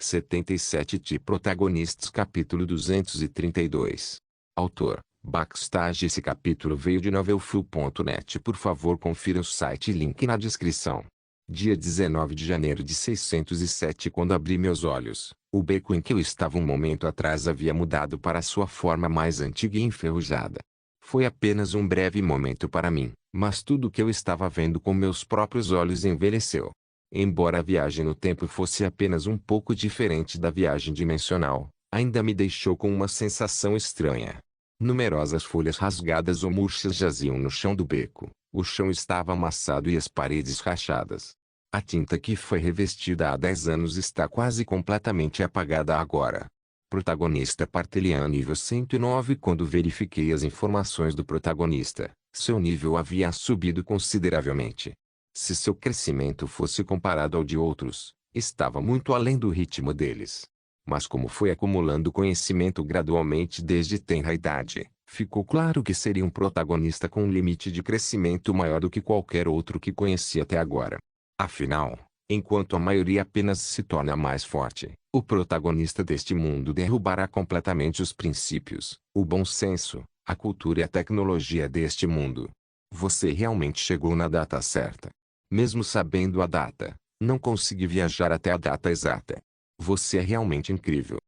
77 protagonistas capítulo 232. Autor, Backstage. Esse capítulo veio de novelfull.net. Por favor confira o site e link na descrição. Dia 19 de janeiro de 607. Quando abri meus olhos, o beco em que eu estava um momento atrás havia mudado para sua forma mais antiga e enferrujada. Foi apenas um breve momento para mim, mas tudo o que eu estava vendo com meus próprios olhos envelheceu. Embora a viagem no tempo fosse apenas um pouco diferente da viagem dimensional, ainda me deixou com uma sensação estranha. Numerosas folhas rasgadas ou murchas jaziam no chão do beco. O chão estava amassado e as paredes rachadas. A tinta que foi revestida há 10 anos está quase completamente apagada agora. Protagonista Partelian nível 109. Quando verifiquei as informações do protagonista, seu nível havia subido consideravelmente. Se seu crescimento fosse comparado ao de outros, estava muito além do ritmo deles. Mas como foi acumulando conhecimento gradualmente desde tenra idade, ficou claro que seria um protagonista com um limite de crescimento maior do que qualquer outro que conheci até agora. Afinal, enquanto a maioria apenas se torna mais forte, o protagonista deste mundo derrubará completamente os princípios, o bom senso, a cultura e a tecnologia deste mundo. Você realmente chegou na data certa. Mesmo sabendo a data, não consegui viajar até a data exata. Você é realmente incrível.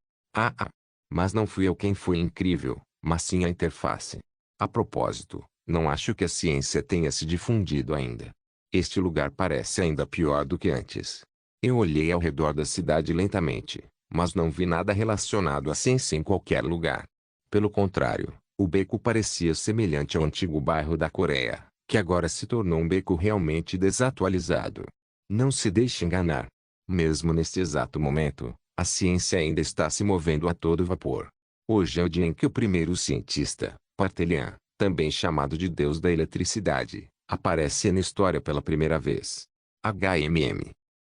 Mas não fui eu quem foi incrível, mas sim a interface. A propósito, não acho que a ciência tenha se difundido ainda. Este lugar parece ainda pior do que antes. Eu olhei ao redor da cidade lentamente, mas não vi nada relacionado à ciência em qualquer lugar. Pelo contrário, o beco parecia semelhante ao antigo bairro da Coreia, que agora se tornou um beco realmente desatualizado. Não se deixe enganar. Mesmo neste exato momento, a ciência ainda está se movendo a todo vapor. Hoje é o dia em que o primeiro cientista, Partelian, também chamado de Deus da Eletricidade, aparece na história pela primeira vez.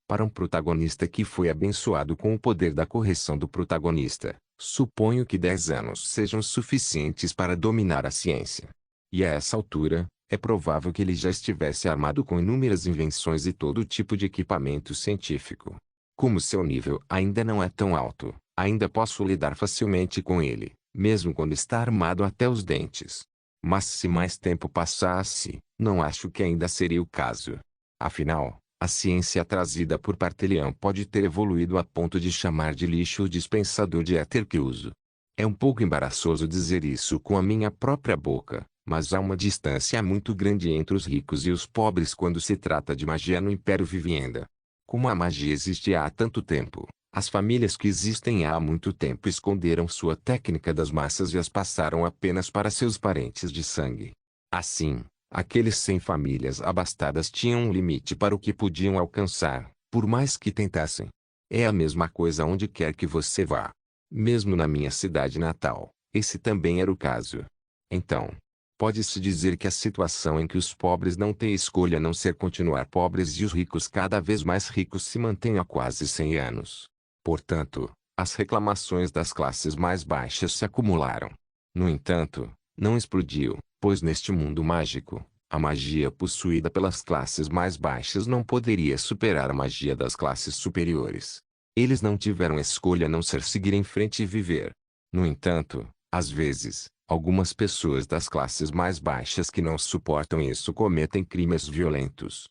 Para um protagonista que foi abençoado com o poder da correção do protagonista, suponho que 10 anos sejam suficientes para dominar a ciência. E a essa altura, é provável que ele já estivesse armado com inúmeras invenções e todo tipo de equipamento científico. Como seu nível ainda não é tão alto, ainda posso lidar facilmente com ele, mesmo quando está armado até os dentes. Mas se mais tempo passasse, não acho que ainda seria o caso. Afinal, a ciência trazida por Partelian pode ter evoluído a ponto de chamar de lixo o dispensador de éter que uso. É um pouco embaraçoso dizer isso com a minha própria boca, mas há uma distância muito grande entre os ricos e os pobres quando se trata de magia no Império Vivienda. Como a magia existe há tanto tempo, as famílias que existem há muito tempo esconderam sua técnica das massas e as passaram apenas para seus parentes de sangue. Assim, aqueles sem famílias abastadas tinham um limite para o que podiam alcançar, por mais que tentassem. É a mesma coisa onde quer que você vá. Mesmo na minha cidade natal, esse também era o caso. Então, pode-se dizer que a situação em que os pobres não têm escolha a não ser continuar pobres e os ricos cada vez mais ricos se mantém há quase 100 anos. Portanto, as reclamações das classes mais baixas se acumularam. No entanto, não explodiu, pois neste mundo mágico, a magia possuída pelas classes mais baixas não poderia superar a magia das classes superiores. Eles não tiveram escolha a não ser seguir em frente e viver. No entanto, às vezes, algumas pessoas das classes mais baixas que não suportam isso cometem crimes violentos.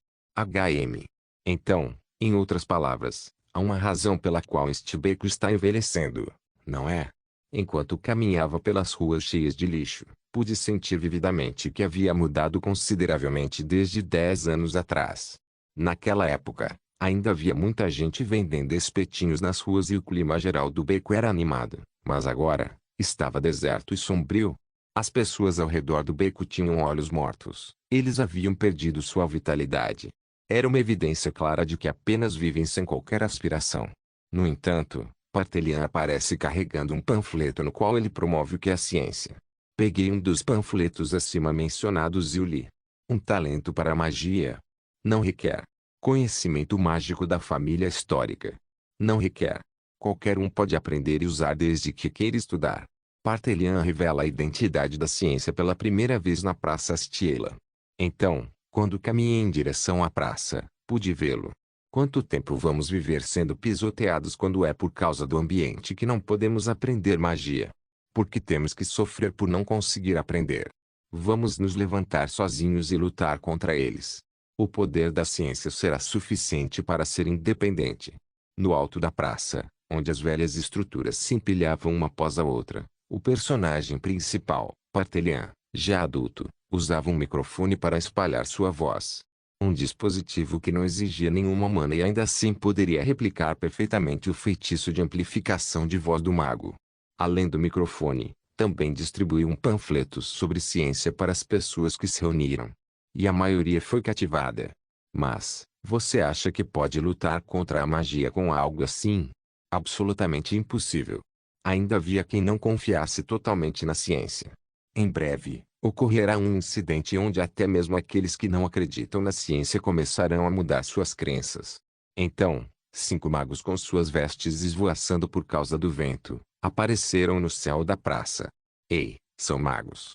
Então, em outras palavras, há uma razão pela qual este beco está envelhecendo, não é? Enquanto caminhava pelas ruas cheias de lixo, pude sentir vividamente que havia mudado consideravelmente desde 10 anos atrás. Naquela época, ainda havia muita gente vendendo espetinhos nas ruas e o clima geral do beco era animado, mas agora, estava deserto e sombrio. As pessoas ao redor do beco tinham olhos mortos, eles haviam perdido sua vitalidade. Era uma evidência clara de que apenas vivem sem qualquer aspiração. No entanto, Partelian aparece carregando um panfleto no qual ele promove o que é a ciência. Peguei um dos panfletos acima mencionados e o li. Um talento para a magia. Não requer conhecimento mágico da família histórica. Não requer. Qualquer um pode aprender e usar desde que queira estudar. Partelian revela a identidade da ciência pela primeira vez na Praça Astiela. Então, quando caminhei em direção à praça, pude vê-lo. Quanto tempo vamos viver sendo pisoteados quando é por causa do ambiente que não podemos aprender magia? Porque temos que sofrer por não conseguir aprender. Vamos nos levantar sozinhos e lutar contra eles. O poder da ciência será suficiente para ser independente. No alto da praça, onde as velhas estruturas se empilhavam uma após a outra, o personagem principal, Partellian, já adulto, usava um microfone para espalhar sua voz. Um dispositivo que não exigia nenhuma mana e ainda assim poderia replicar perfeitamente o feitiço de amplificação de voz do mago. Além do microfone, também distribuiu panfletos sobre ciência para as pessoas que se reuniram. E a maioria foi cativada. Mas, você acha que pode lutar contra a magia com algo assim? Absolutamente impossível. Ainda havia quem não confiasse totalmente na ciência. Em breve, ocorrerá um incidente onde até mesmo aqueles que não acreditam na ciência começarão a mudar suas crenças. Então, 5 magos com suas vestes esvoaçando por causa do vento, apareceram no céu da praça. Ei, são magos.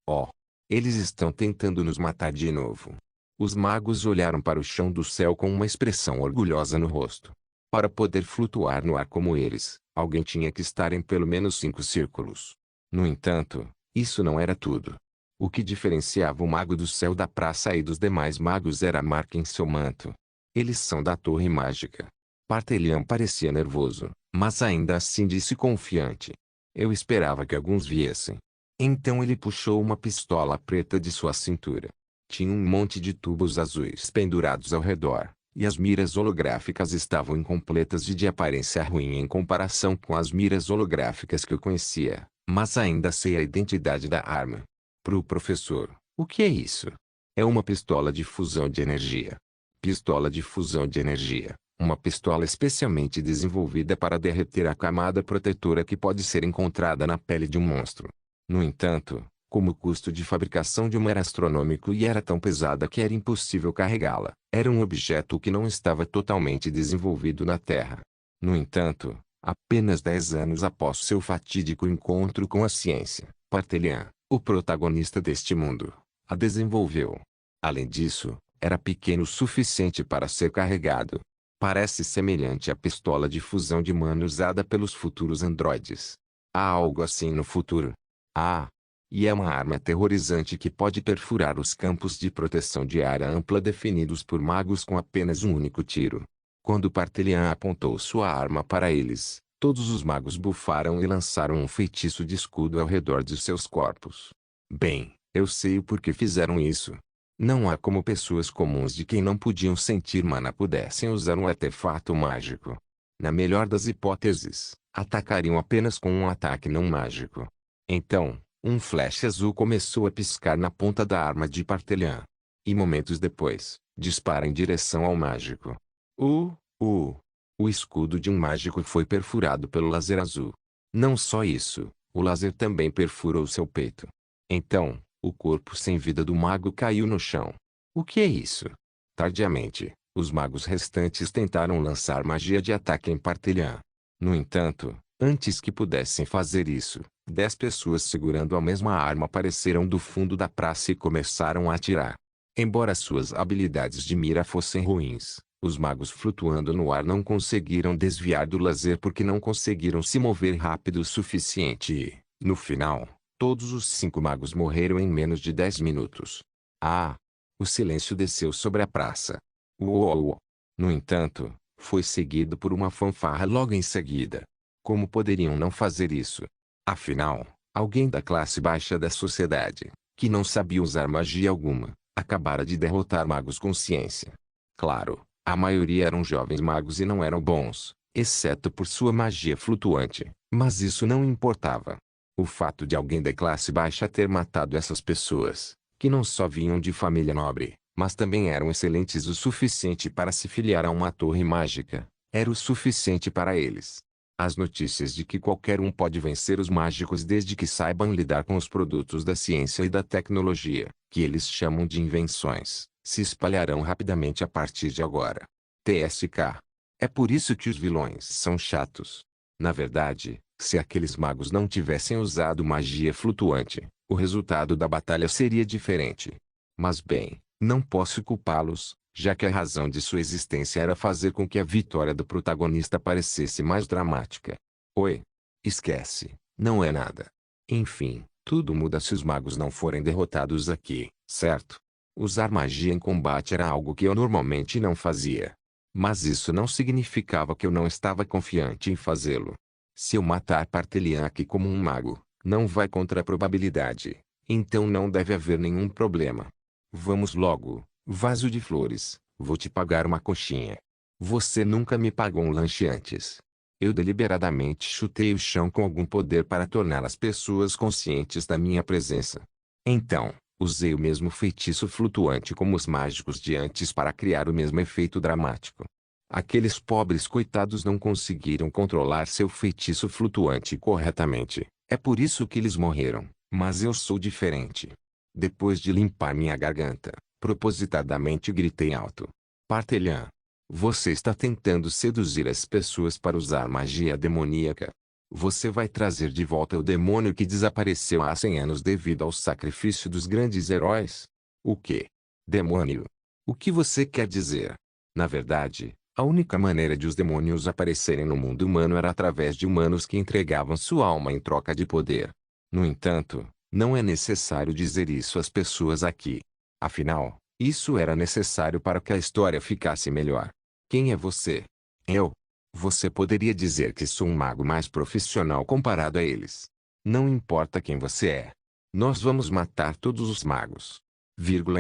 Ó. Eles estão tentando nos matar de novo. Os magos olharam para o chão do céu com uma expressão orgulhosa no rosto. Para poder flutuar no ar como eles, alguém tinha que estar em pelo menos 5 círculos. No entanto, isso não era tudo. O que diferenciava o mago do céu da praça e dos demais magos era a marca em seu manto. Eles são da Torre Mágica. Partellian parecia nervoso, mas ainda assim disse confiante. Eu esperava que alguns viessem. Então ele puxou uma pistola preta de sua cintura. Tinha um monte de tubos azuis pendurados ao redor, e as miras holográficas estavam incompletas e de aparência ruim em comparação com as miras holográficas que eu conhecia, mas ainda sei a identidade da arma. Pro professor, o que é isso? É uma pistola de fusão de energia. Pistola de fusão de energia. Uma pistola especialmente desenvolvida para derreter a camada protetora que pode ser encontrada na pele de um monstro. No entanto, como o custo de fabricação de uma era astronômico e era tão pesada que era impossível carregá-la, era um objeto que não estava totalmente desenvolvido na Terra. No entanto, apenas 10 anos após seu fatídico encontro com a ciência, Partellian, o protagonista deste mundo, a desenvolveu. Além disso, era pequeno o suficiente para ser carregado. Parece semelhante à pistola de fusão de mana usada pelos futuros androides. Há algo assim no futuro. E é uma arma aterrorizante que pode perfurar os campos de proteção de área ampla definidos por magos com apenas um único tiro. Quando Partellian apontou sua arma para eles, todos os magos bufaram e lançaram um feitiço de escudo ao redor de seus corpos. Bem, eu sei o porquê fizeram isso. Não há como pessoas comuns de quem não podiam sentir mana pudessem usar um artefato mágico. Na melhor das hipóteses, atacariam apenas com um ataque não mágico. Então, um flash azul começou a piscar na ponta da arma de Partellian. E momentos depois, dispara em direção ao mágico. O escudo de um mágico foi perfurado pelo laser azul. Não só isso, o laser também perfurou seu peito. Então, o corpo sem vida do mago caiu no chão. O que é isso? Tardiamente, os magos restantes tentaram lançar magia de ataque em Partellian. No entanto, antes que pudessem fazer isso, 10 pessoas segurando a mesma arma apareceram do fundo da praça e começaram a atirar. Embora suas habilidades de mira fossem ruins, os magos flutuando no ar não conseguiram desviar do laser porque não conseguiram se mover rápido o suficiente e, no final, todos os 5 magos morreram em menos de 10 minutos. O silêncio desceu sobre a praça. Uou! No entanto, foi seguido por uma fanfarra logo em seguida. Como poderiam não fazer isso? Afinal, alguém da classe baixa da sociedade, que não sabia usar magia alguma, acabara de derrotar magos com ciência. Claro, a maioria eram jovens magos e não eram bons, exceto por sua magia flutuante, mas isso não importava. O fato de alguém da classe baixa ter matado essas pessoas, que não só vinham de família nobre, mas também eram excelentes o suficiente para se filiar a uma torre mágica, era o suficiente para eles. As notícias de que qualquer um pode vencer os mágicos desde que saibam lidar com os produtos da ciência e da tecnologia, que eles chamam de invenções, se espalharão rapidamente a partir de agora. TSK. É por isso que os vilões são chatos. Na verdade, se aqueles magos não tivessem usado magia flutuante, o resultado da batalha seria diferente. Mas bem, não posso culpá-los, já que a razão de sua existência era fazer com que a vitória do protagonista parecesse mais dramática. Oi. Esquece, não é nada. Enfim, tudo muda se os magos não forem derrotados aqui, certo? Usar magia em combate era algo que eu normalmente não fazia. Mas isso não significava que eu não estava confiante em fazê-lo. Se eu matar Partelian aqui como um mago, não vai contra a probabilidade, então não deve haver nenhum problema. Vamos logo, vaso de flores, vou te pagar uma coxinha. Você nunca me pagou um lanche antes. Eu deliberadamente chutei o chão com algum poder para tornar as pessoas conscientes da minha presença. Então, usei o mesmo feitiço flutuante como os mágicos de antes para criar o mesmo efeito dramático. Aqueles pobres coitados não conseguiram controlar seu feitiço flutuante corretamente, é por isso que eles morreram, mas eu sou diferente. Depois de limpar minha garganta, propositadamente gritei alto. Partelian. Você está tentando seduzir as pessoas para usar magia demoníaca. Você vai trazer de volta o demônio que desapareceu há 100 anos devido ao sacrifício dos grandes heróis? O quê? Demônio? O que você quer dizer? Na verdade, a única maneira de os demônios aparecerem no mundo humano era através de humanos que entregavam sua alma em troca de poder. No entanto, não é necessário dizer isso às pessoas aqui. Afinal, isso era necessário para que a história ficasse melhor. Quem é você? Eu? Você poderia dizer que sou um mago mais profissional comparado a eles. Não importa quem você é. Nós vamos matar todos os magos.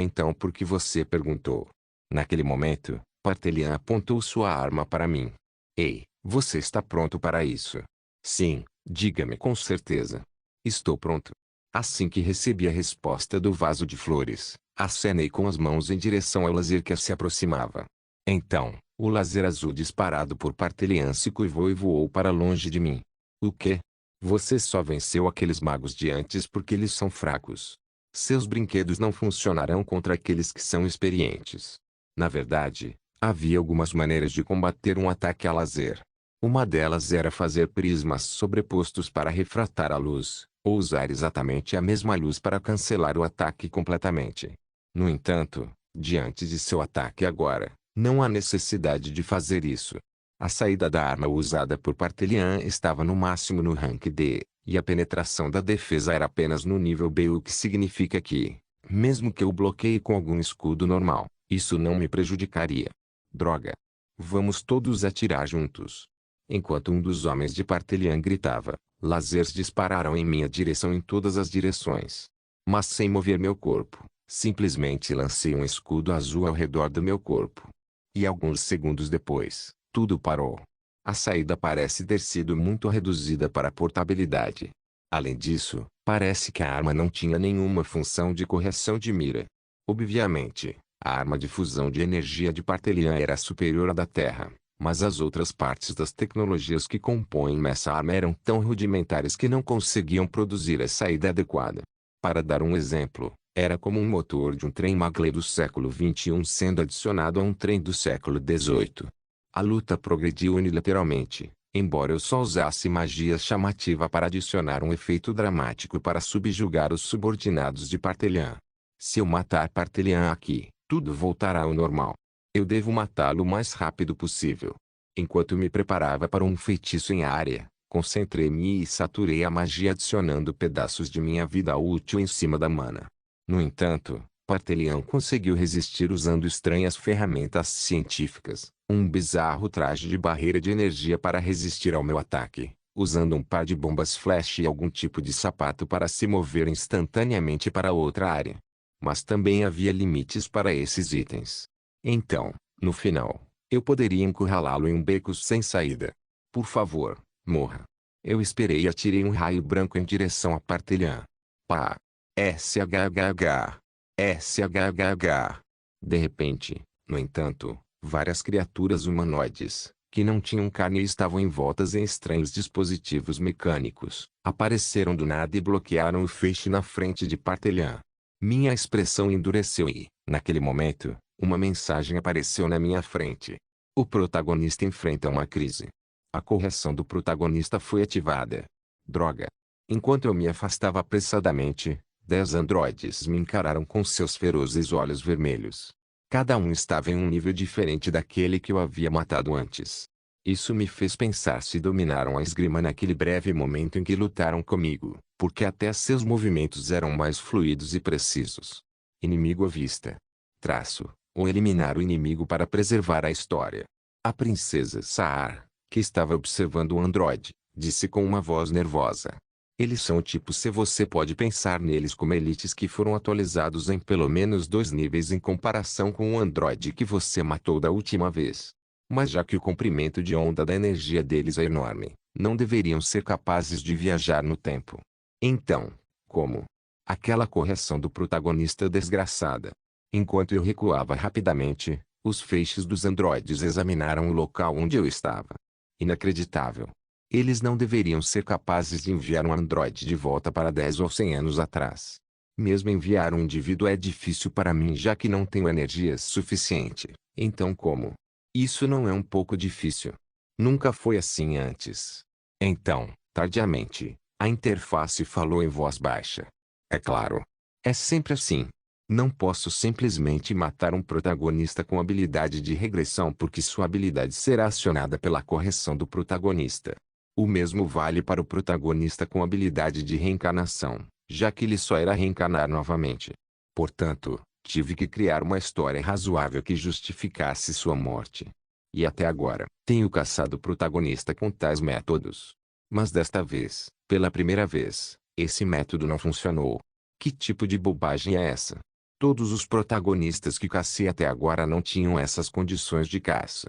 Então por que você perguntou? Naquele momento, Partelian apontou sua arma para mim. Ei, você está pronto para isso? Sim, diga-me com certeza. Estou pronto. Assim que recebi a resposta do vaso de flores, acenei com as mãos em direção ao laser que se aproximava. Então, o laser azul disparado por Partelian se curvou e voou para longe de mim. O quê? Você só venceu aqueles magos de antes porque eles são fracos. Seus brinquedos não funcionarão contra aqueles que são experientes. Na verdade, havia algumas maneiras de combater um ataque a laser. Uma delas era fazer prismas sobrepostos para refratar a luz, ou usar exatamente a mesma luz para cancelar o ataque completamente. No entanto, diante de seu ataque agora, não há necessidade de fazer isso. A saída da arma usada por Partelian estava no máximo no rank D, e a penetração da defesa era apenas no nível B, o que significa que, mesmo que eu bloqueie com algum escudo normal, isso não me prejudicaria. Droga! Vamos todos atirar juntos. Enquanto um dos homens de Partelian gritava, lasers dispararam em minha direção em todas as direções. Mas sem mover meu corpo, simplesmente lancei um escudo azul ao redor do meu corpo. E alguns segundos depois, tudo parou. A saída parece ter sido muito reduzida para portabilidade. Além disso, parece que a arma não tinha nenhuma função de correção de mira. Obviamente, a arma de fusão de energia de Partelian era superior à da Terra, mas as outras partes das tecnologias que compõem essa arma eram tão rudimentares que não conseguiam produzir a saída adequada. Para dar um exemplo, era como um motor de um trem Maglev do século XXI sendo adicionado a um trem do século XVIII. A luta progrediu unilateralmente, embora eu só usasse magia chamativa para adicionar um efeito dramático para subjugar os subordinados de Partelian. Se eu matar Partelian aqui, tudo voltará ao normal. Eu devo matá-lo o mais rápido possível. Enquanto me preparava para um feitiço em área, concentrei-me e saturei a magia adicionando pedaços de minha vida útil em cima da mana. No entanto, Partelian conseguiu resistir usando estranhas ferramentas científicas, um bizarro traje de barreira de energia para resistir ao meu ataque, usando um par de bombas flash e algum tipo de sapato para se mover instantaneamente para outra área. Mas também havia limites para esses itens. Então, no final, eu poderia encurralá-lo em um beco sem saída. Por favor, morra. Eu esperei e atirei um raio branco em direção a Partelian. Pá! SHHH. SHHH. De repente, no entanto, várias criaturas humanoides, que não tinham carne e estavam envoltas em estranhos dispositivos mecânicos, apareceram do nada e bloquearam o feixe na frente de Partelian. Minha expressão endureceu e, naquele momento, uma mensagem apareceu na minha frente. O protagonista enfrenta uma crise. A correção do protagonista foi ativada. Droga! Enquanto eu me afastava apressadamente, 10 androides me encararam com seus ferozes olhos vermelhos. Cada um estava em um nível diferente daquele que eu havia matado antes. Isso me fez pensar se dominaram a esgrima naquele breve momento em que lutaram comigo, porque até seus movimentos eram mais fluidos e precisos. Inimigo à vista. Traço, ou eliminar o inimigo para preservar a história. A princesa Saar, que estava observando o androide, disse com uma voz nervosa. Eles são o tipo C. Você pode pensar neles como elites que foram atualizados em pelo menos 2 níveis em comparação com o androide que você matou da última vez. Mas já que o comprimento de onda da energia deles é enorme, não deveriam ser capazes de viajar no tempo. Então, como? Aquela correção do protagonista desgraçada. Enquanto eu recuava rapidamente, os feixes dos androides examinaram o local onde eu estava. Inacreditável. Eles não deveriam ser capazes de enviar um androide de volta para 10 ou 100 anos atrás. Mesmo enviar um indivíduo é difícil para mim já que não tenho energia suficiente. Então como? Isso não é um pouco difícil. Nunca foi assim antes. Então, tardiamente, a interface falou em voz baixa. É claro. É sempre assim. Não posso simplesmente matar um protagonista com habilidade de regressão porque sua habilidade será acionada pela correção do protagonista. O mesmo vale para o protagonista com habilidade de reencarnação, já que ele só irá reencarnar novamente. Portanto, tive que criar uma história razoável que justificasse sua morte. E até agora, tenho caçado o protagonista com tais métodos. Mas desta vez, pela primeira vez, esse método não funcionou. Que tipo de bobagem é essa? Todos os protagonistas que cacei até agora não tinham essas condições de caça.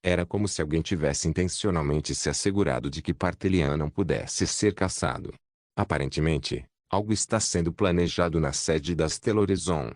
Era como se alguém tivesse intencionalmente se assegurado de que Partelian não pudesse ser caçado. Aparentemente, algo está sendo planejado na sede das Telorizon.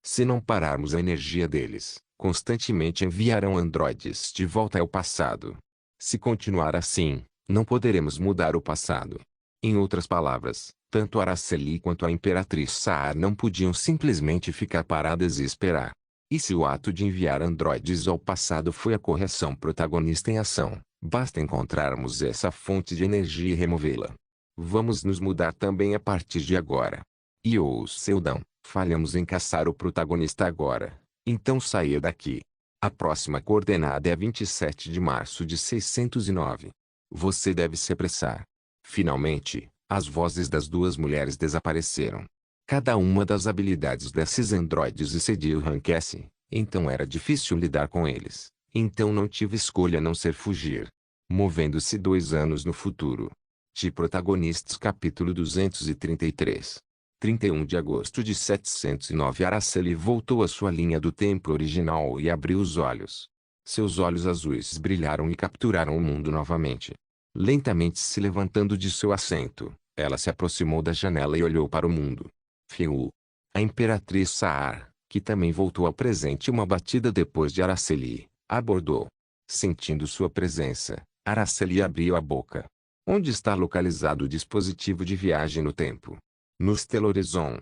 Se não pararmos a energia deles, constantemente enviarão androides de volta ao passado. Se continuar assim, não poderemos mudar o passado. Em outras palavras, tanto Araceli quanto a Imperatriz Saar não podiam simplesmente ficar paradas e esperar. E se o ato de enviar androides ao passado foi a correção protagonista em ação, basta encontrarmos essa fonte de energia e removê-la. Vamos nos mudar também a partir de agora. E Seudão, falhamos em caçar o protagonista agora. Então saia daqui. A próxima coordenada é 27 de março de 609. Você deve se apressar. Finalmente, as vozes das duas mulheres desapareceram. Cada uma das habilidades desses androides excedia o rank S, então era difícil lidar com eles. Então não tive escolha a não ser fugir. Movendo-se 2 anos no futuro. De Protagonistas capítulo 233. 31 de agosto de 709 Araceli voltou à sua linha do tempo original e abriu os olhos. Seus olhos azuis brilharam e capturaram o mundo novamente. Lentamente se levantando de seu assento, ela se aproximou da janela e olhou para o mundo. Fiu. A Imperatriz Saar, que também voltou ao presente uma batida depois de Araceli, abordou. Sentindo sua presença, Araceli abriu a boca. Onde está localizado o dispositivo de viagem no tempo? Nos Telorizon.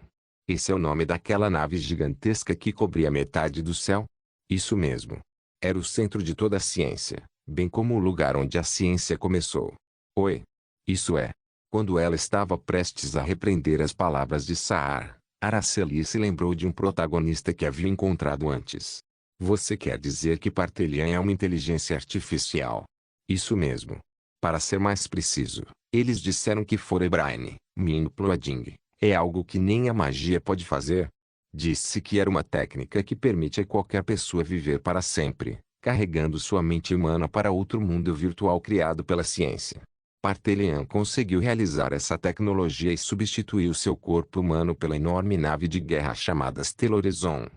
Esse é o nome daquela nave gigantesca que cobria metade do céu? Isso mesmo. Era o centro de toda a ciência, bem como o lugar onde a ciência começou. Oi. Isso é. Quando ela estava prestes a repreender as palavras de Saar, Araceli se lembrou de um protagonista que havia encontrado antes. Você quer dizer que Partelian é uma inteligência artificial? Isso mesmo. Para ser mais preciso, eles disseram que Forebrain, Min Ploading, é algo que nem a magia pode fazer. Disse que era uma técnica que permite a qualquer pessoa viver para sempre, carregando sua mente humana para outro mundo virtual criado pela ciência. Partelian conseguiu realizar essa tecnologia e substituiu seu corpo humano pela enorme nave de guerra chamada Telorizon.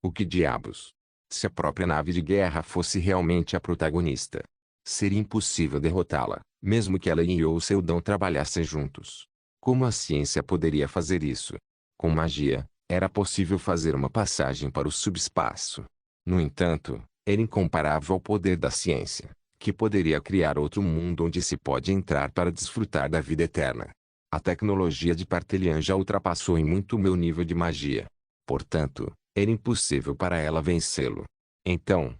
O que diabos? Se a própria nave de guerra fosse realmente a protagonista, seria impossível derrotá-la, mesmo que ela e Seudão trabalhassem juntos. Como a ciência poderia fazer isso? Com magia, era possível fazer uma passagem para o subespaço. No entanto, era incomparável ao poder da ciência, que poderia criar outro mundo onde se pode entrar para desfrutar da vida eterna. A tecnologia de Partelian já ultrapassou em muito o meu nível de magia. Portanto, era impossível para ela vencê-lo. Então,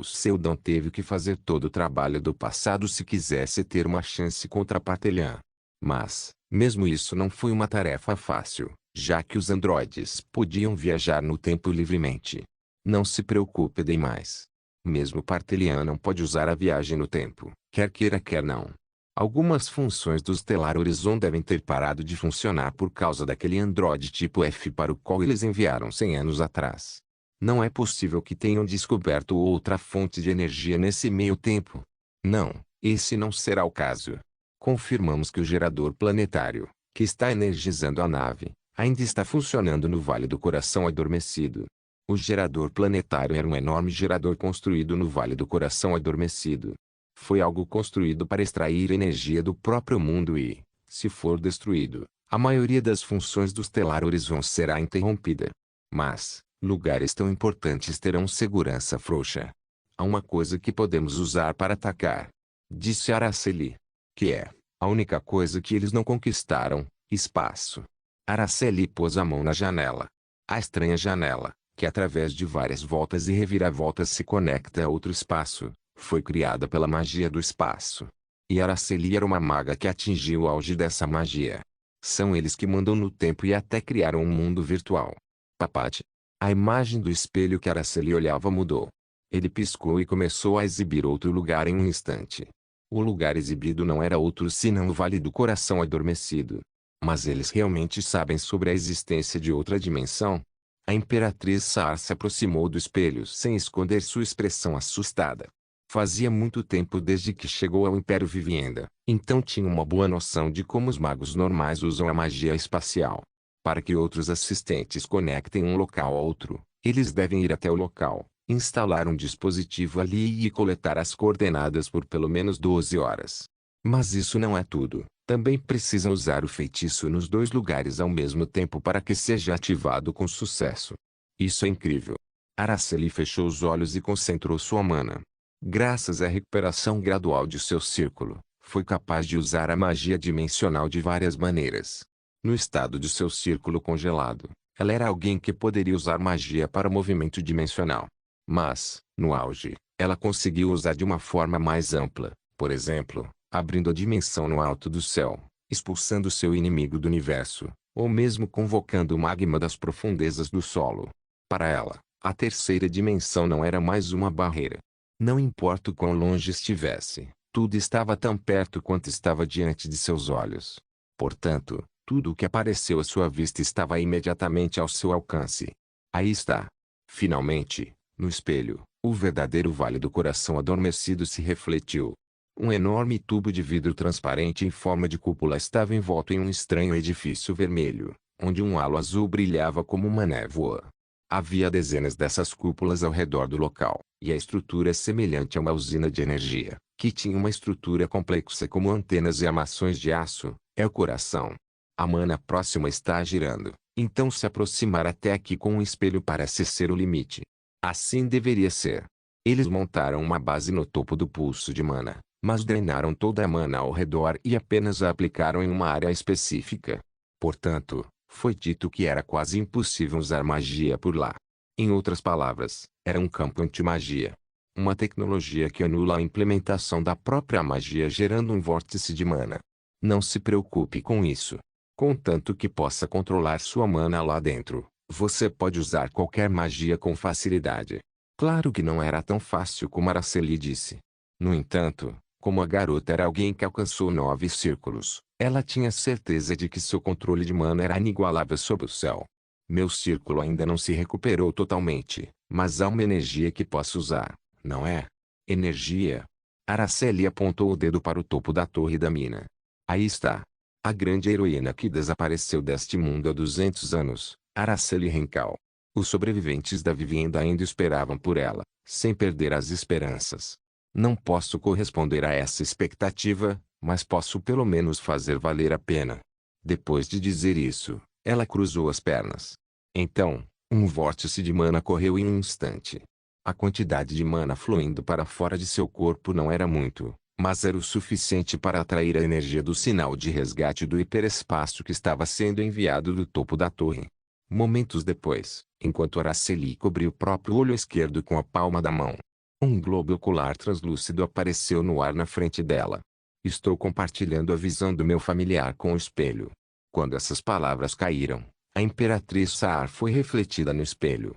Seudão teve que fazer todo o trabalho do passado se quisesse ter uma chance contra Partelian. Mas, mesmo isso não foi uma tarefa fácil, já que os androides podiam viajar no tempo livremente. Não se preocupe demais. Mesmo Parthelian não pode usar a viagem no tempo, quer queira quer não. Algumas funções do Stellar Horizon devem ter parado de funcionar por causa daquele androide tipo F para o qual eles enviaram 100 anos atrás. Não é possível que tenham descoberto outra fonte de energia nesse meio tempo. Não, esse não será o caso. Confirmamos que o gerador planetário, que está energizando a nave, ainda está funcionando no Vale do Coração Adormecido. O gerador planetário era um enorme gerador construído no Vale do Coração Adormecido. Foi algo construído para extrair energia do próprio mundo e, se for destruído, a maioria das funções do Stellar Horizon será interrompida. Mas, lugares tão importantes terão segurança frouxa. Há uma coisa que podemos usar para atacar, disse Araceli. Que é, a única coisa que eles não conquistaram, espaço. Araceli pôs a mão na janela. A estranha janela, que através de várias voltas e reviravoltas se conecta a outro espaço, foi criada pela magia do espaço. E Araceli era uma maga que atingiu o auge dessa magia. São eles que mandam no tempo e até criaram um mundo virtual. Papate. A imagem do espelho que Araceli olhava mudou. Ele piscou e começou a exibir outro lugar em um instante. O lugar exibido não era outro senão o Vale do Coração Adormecido. Mas eles realmente sabem sobre a existência de outra dimensão? A Imperatriz Saar se aproximou do espelho sem esconder sua expressão assustada. Fazia muito tempo desde que chegou ao Império Vivienda, então tinha uma boa noção de como os magos normais usam a magia espacial. Para que outros assistentes conectem um local a outro, eles devem ir até o local, instalar um dispositivo ali e coletar as coordenadas por pelo menos 12 horas. Mas isso não é tudo. Também precisam usar o feitiço nos dois lugares ao mesmo tempo para que seja ativado com sucesso. Isso é incrível. Araceli fechou os olhos e concentrou sua mana. Graças à recuperação gradual de seu círculo, foi capaz de usar a magia dimensional de várias maneiras. No estado de seu círculo congelado, ela era alguém que poderia usar magia para movimento dimensional. Mas, no auge, ela conseguiu usar de uma forma mais ampla, por exemplo, abrindo a dimensão no alto do céu, expulsando seu inimigo do universo, ou mesmo convocando o magma das profundezas do solo. Para ela, a terceira dimensão não era mais uma barreira. Não importa o quão longe estivesse, tudo estava tão perto quanto estava diante de seus olhos. Portanto, tudo o que apareceu à sua vista estava imediatamente ao seu alcance. Aí está. Finalmente, no espelho, o verdadeiro Vale do Coração Adormecido se refletiu. Um enorme tubo de vidro transparente em forma de cúpula estava envolto em um estranho edifício vermelho, onde um halo azul brilhava como uma névoa. Havia dezenas dessas cúpulas ao redor do local, e a estrutura é semelhante a uma usina de energia, que tinha uma estrutura complexa como antenas e armações de aço, é o coração. A mana próxima está girando, então se aproximar até aqui com um espelho parece ser o limite. Assim deveria ser. Eles montaram uma base no topo do pulso de mana, mas drenaram toda a mana ao redor e apenas a aplicaram em uma área específica. Portanto, foi dito que era quase impossível usar magia por lá. Em outras palavras, era um campo anti-magia. Uma tecnologia que anula a implementação da própria magia gerando um vórtice de mana. Não se preocupe com isso. Contanto que possa controlar sua mana lá dentro, você pode usar qualquer magia com facilidade. Claro que não era tão fácil como Araceli disse. No entanto, como a garota era alguém que alcançou 9 círculos, ela tinha certeza de que seu controle de mana era inigualável sob o céu. Meu círculo ainda não se recuperou totalmente, mas há uma energia que posso usar, não é? Energia? Araceli apontou o dedo para o topo da torre da mina. Aí está. A grande heroína que desapareceu deste mundo há 200 anos, Araceli Rencal. Os sobreviventes da vivenda ainda esperavam por ela, sem perder as esperanças. Não posso corresponder a essa expectativa, mas posso pelo menos fazer valer a pena. Depois de dizer isso, ela cruzou as pernas. Então, um vórtice de mana correu em um instante. A quantidade de mana fluindo para fora de seu corpo não era muito, mas era o suficiente para atrair a energia do sinal de resgate do hiperespaço que estava sendo enviado do topo da torre. Momentos depois, enquanto Araceli cobriu o próprio olho esquerdo com a palma da mão, um globo ocular translúcido apareceu no ar na frente dela. Estou compartilhando a visão do meu familiar com o espelho. Quando essas palavras caíram, a Imperatriz Saar foi refletida no espelho.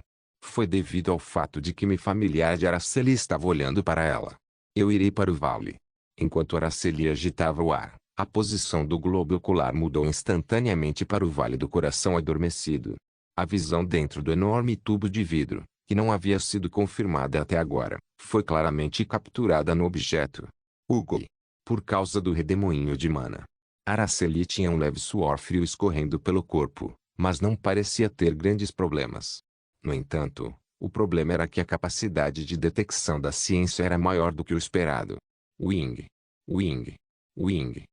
Foi devido ao fato de que meu familiar de Araceli estava olhando para ela. Eu irei para o vale. Enquanto Araceli agitava o ar, a posição do globo ocular mudou instantaneamente para o Vale do Coração Adormecido. A visão dentro do enorme tubo de vidro, que não havia sido confirmada até agora, foi claramente capturada no objeto. Hugo. Por causa do redemoinho de mana. Araceli tinha um leve suor frio escorrendo pelo corpo, mas não parecia ter grandes problemas. No entanto, o problema era que a capacidade de detecção da ciência era maior do que o esperado. Wing. Wing. Wing.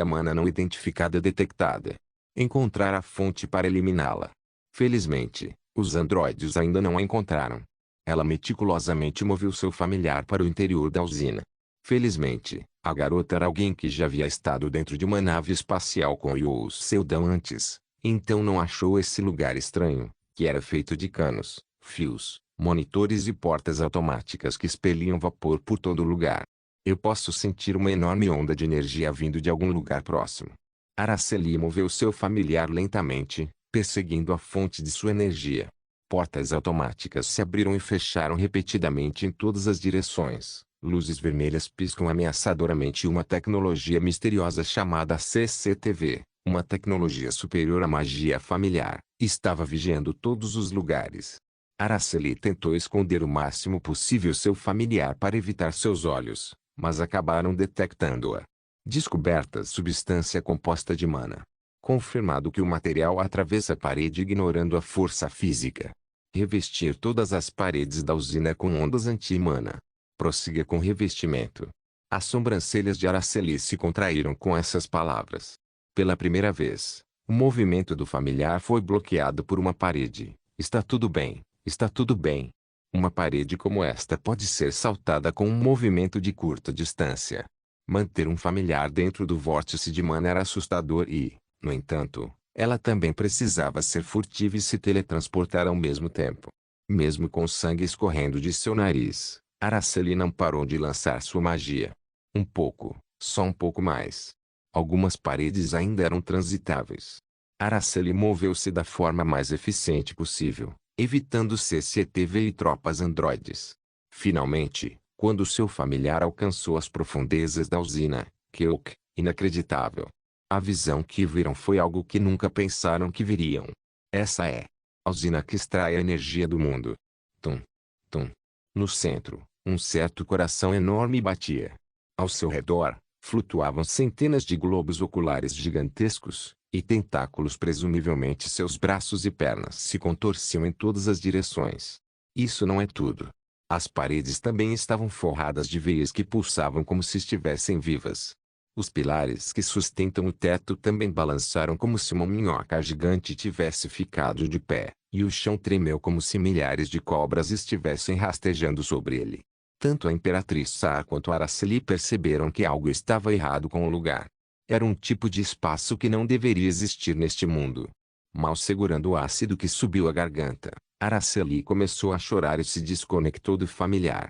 Mana não identificada detectada. Encontrar a fonte para eliminá-la. Felizmente, os androides ainda não a encontraram. Ela meticulosamente moveu seu familiar para o interior da usina. Felizmente, a garota era alguém que já havia estado dentro de uma nave espacial com Yu Seldon antes, então não achou esse lugar estranho, que era feito de canos, fios, monitores e portas automáticas que expeliam vapor por todo lugar. Eu posso sentir uma enorme onda de energia vindo de algum lugar próximo. Araceli moveu seu familiar lentamente, perseguindo a fonte de sua energia. Portas automáticas se abriram e fecharam repetidamente em todas as direções. Luzes vermelhas piscam ameaçadoramente e uma tecnologia misteriosa chamada CCTV, uma tecnologia superior à magia familiar, estava vigiando todos os lugares. Araceli tentou esconder o máximo possível seu familiar para evitar seus olhos, mas acabaram detectando-a. Descoberta substância composta de mana. Confirmado que o material atravessa a parede ignorando a força física. Revestir todas as paredes da usina com ondas anti-mana. Prossiga com revestimento. As sobrancelhas de Araceli se contraíram com essas palavras. Pela primeira vez, o movimento do familiar foi bloqueado por uma parede. Está tudo bem, está tudo bem. Uma parede como esta pode ser saltada com um movimento de curta distância. Manter um familiar dentro do vórtice de mana era assustador e, no entanto, ela também precisava ser furtiva e se teletransportar ao mesmo tempo. Mesmo com sangue escorrendo de seu nariz, Araceli não parou de lançar sua magia. Um pouco, só um pouco mais. Algumas paredes ainda eram transitáveis. Araceli moveu-se da forma mais eficiente possível, evitando CCTV e tropas androides. Finalmente, quando seu familiar alcançou as profundezas da usina, inacreditável. A visão que viram foi algo que nunca pensaram que viriam. Essa é a usina que extrai a energia do mundo. Tum, tum. No centro, um certo coração enorme batia. Ao seu redor, flutuavam centenas de globos oculares gigantescos, e tentáculos presumivelmente seus braços e pernas se contorciam em todas as direções. Isso não é tudo. As paredes também estavam forradas de veias que pulsavam como se estivessem vivas. Os pilares que sustentam o teto também balançaram como se uma minhoca gigante tivesse ficado de pé, e o chão tremeu como se milhares de cobras estivessem rastejando sobre ele. Tanto a Imperatriz Sar quanto Araceli perceberam que algo estava errado com o lugar. Era um tipo de espaço que não deveria existir neste mundo. Mal segurando o ácido que subiu à garganta, Araceli começou a chorar e se desconectou do familiar.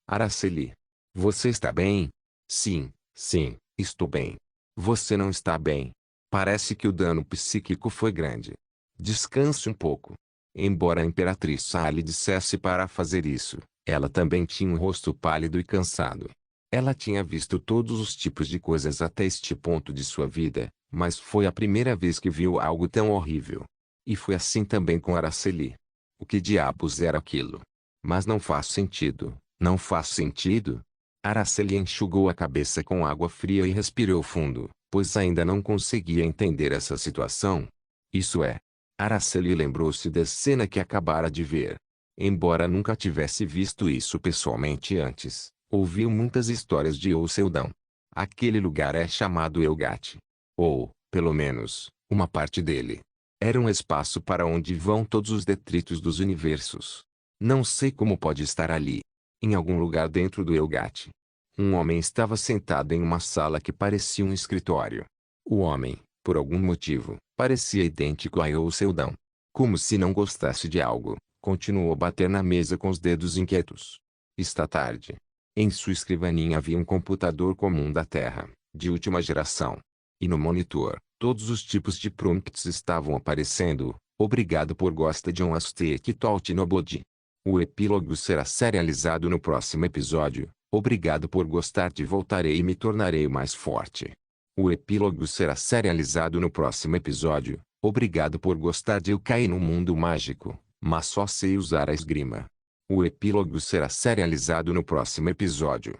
Araceli. Você está bem? Sim, sim, estou bem. Você não está bem. Parece que o dano psíquico foi grande. Descanse um pouco. Embora a Imperatriz Sar lhe dissesse para fazer isso, ela também tinha um rosto pálido e cansado. Ela tinha visto todos os tipos de coisas até este ponto de sua vida, mas foi a primeira vez que viu algo tão horrível. E foi assim também com Araceli. O que diabos era aquilo? Mas não faz sentido, não faz sentido? Araceli enxugou a cabeça com água fria e respirou fundo, pois ainda não conseguia entender essa situação. Isso é. Araceli lembrou-se da cena que acabara de ver. Embora nunca tivesse visto isso pessoalmente antes, ouviu muitas histórias de Euseldon. Aquele lugar é chamado Elgat. Ou, pelo menos, uma parte dele. Era um espaço para onde vão todos os detritos dos universos. Não sei como pode estar ali. Em algum lugar dentro do Elgat. Um homem estava sentado em uma sala que parecia um escritório. O homem, por algum motivo, parecia idêntico a Euseldon. Como se não gostasse de algo, continuou a bater na mesa com os dedos inquietos. Está tarde. Em sua escrivaninha havia um computador comum da Terra, de última geração. E no monitor, todos os tipos de prompts estavam aparecendo, Obrigado por gostar de um Aztec Talk Nobody. O epílogo será serializado no próximo episódio. Obrigado por gostar de Voltarei e me tornarei mais forte. O epílogo será serializado no próximo episódio. Obrigado por gostar de Eu caí no mundo mágico, mas só sei usar a esgrima. O epílogo será serializado no próximo episódio.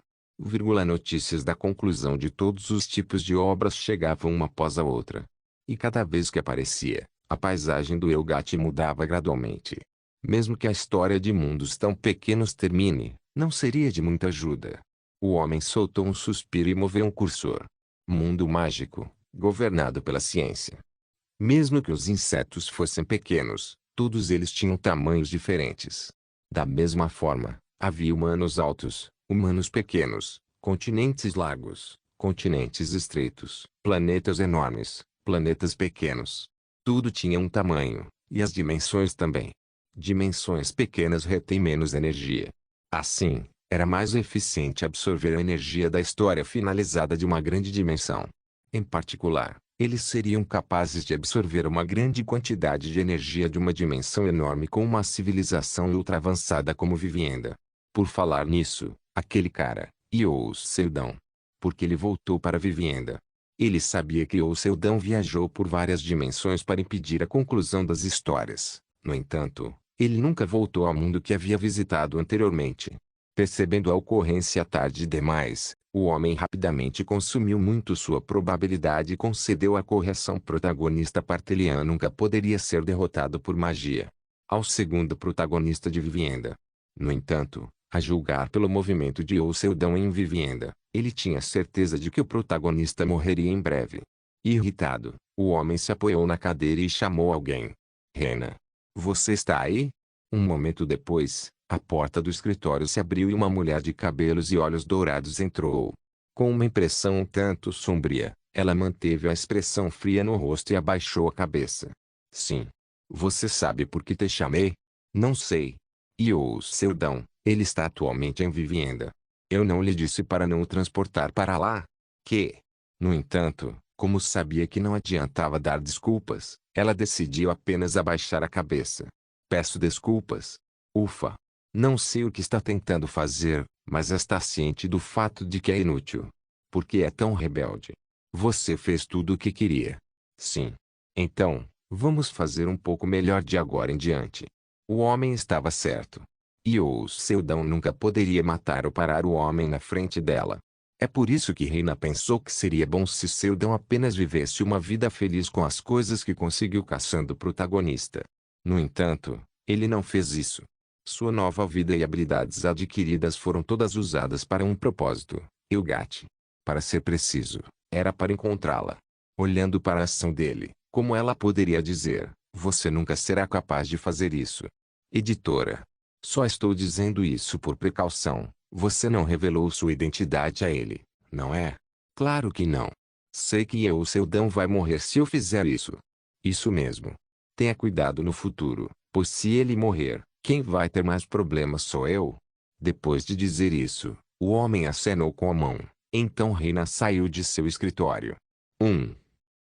Notícias da conclusão de todos os tipos de obras chegavam uma após a outra. E cada vez que aparecia, a paisagem do Elgate mudava gradualmente. Mesmo que a história de mundos tão pequenos termine, não seria de muita ajuda. O homem soltou um suspiro e moveu um cursor. Mundo mágico, governado pela ciência. Mesmo que os insetos fossem pequenos, todos eles tinham tamanhos diferentes. Da mesma forma, havia humanos altos, humanos pequenos, continentes largos, continentes estreitos, planetas enormes, planetas pequenos. Tudo tinha um tamanho, e as dimensões também. Dimensões pequenas retêm menos energia. Assim, era mais eficiente absorver a energia da história finalizada de uma grande dimensão. Em particular, eles seriam capazes de absorver uma grande quantidade de energia de uma dimensão enorme com uma civilização ultra-avançada como Vivienda. Por falar nisso, aquele cara, Io Seldon. Porque ele voltou para Vivienda. Ele sabia que Io Seldon viajou por várias dimensões para impedir a conclusão das histórias. No entanto, ele nunca voltou ao mundo que havia visitado anteriormente. Percebendo a ocorrência tarde demais, o homem rapidamente consumiu muito sua probabilidade e concedeu a correção. Protagonista Partelian nunca poderia ser derrotado por magia. Ao segundo protagonista de Vivienda. No entanto, a julgar pelo movimento de Io Seldon em Vivienda, ele tinha certeza de que o protagonista morreria em breve. Irritado, o homem se apoiou na cadeira e chamou alguém. Rena. Você está aí? Um momento depois, a porta do escritório se abriu e uma mulher de cabelos e olhos dourados entrou. Com uma impressão um tanto sombria, ela manteve a expressão fria no rosto e abaixou a cabeça. Sim. Você sabe por que te chamei? Não sei. Io Seldon, ele está atualmente em Vivienda. Eu não lhe disse para não o transportar para lá? Que? No entanto, como sabia que não adiantava dar desculpas, ela decidiu apenas abaixar a cabeça. Peço desculpas. Ufa. Não sei o que está tentando fazer, mas está ciente do fato de que é inútil. Por que é tão rebelde? Você fez tudo o que queria. Sim. Então, vamos fazer um pouco melhor de agora em diante. O homem estava certo. Io Seldon nunca poderia matar ou parar o homem na frente dela. É por isso que Reina pensou que seria bom se Seldon apenas vivesse uma vida feliz com as coisas que conseguiu caçando o protagonista. No entanto, ele não fez isso. Sua nova vida e habilidades adquiridas foram todas usadas para um propósito, Elgate. Para ser preciso, era para encontrá-la. Olhando para a ação dele, como ela poderia dizer, você nunca será capaz de fazer isso. Editora. Só estou dizendo isso por precaução. Você não revelou sua identidade a ele, não é? Claro que não. Sei que eu, o Seldon, vai morrer se eu fizer isso. Isso mesmo. Tenha cuidado no futuro, pois se ele morrer, quem vai ter mais problemas sou eu. Depois de dizer isso, o homem acenou com a mão. Então Reina saiu de seu escritório. 1.